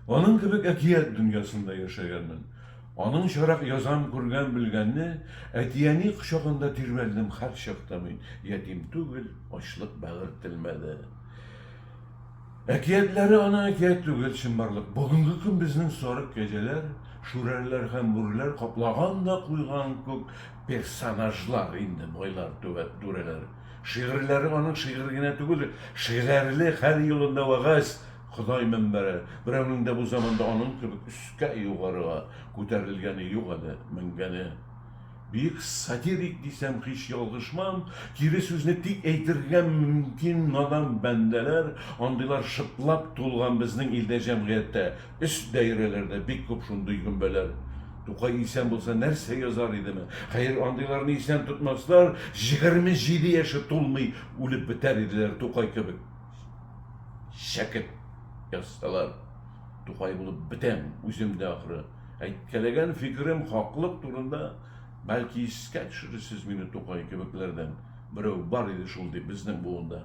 Onun gibi ekiyet dünyasında yaşayanın. Onun şarak yazan kurgan bilgenni, etiyeni kuşağında tirveldim her şaktamın. Yetim tügül, açlık bağırtılmadı. Ekiyetleri ana ekiyet tügül şımbarlık. Bugünkü gün bizden sonraki geceler, şurerler hem burler kaplagan da kuygan kök personajlar indi boylar dureler. Şiirleri onun şiirine tügül, şiirli her yılında vagaz. Xuday mənbərə, birəvinin də bu zamanda onun gibi üskə yukarıya ko'tarilgani yo'q edi, mingani. Büyük satirik desem hiç yalgışmam, geri sözüne tik eytirgen mümkün nadan bendeler, andılar şıplap tulgan bizning ilde cemiyette, üst dairelerde bir köp şunday günbeler. Tukay isen bulsa nerse yazar idimi. Hayır andılarını isen tutmazlar, 27 yaşı tulmay ölüp biter idiler Tukay gibi. Şakit yazsalar, Tukay bulup bitem, üzümde ahırı. Kelegen fikrim haklık turunda, belki isket şurasız meni Tukay köpeklerden birov var idi şul deb bizning buunda.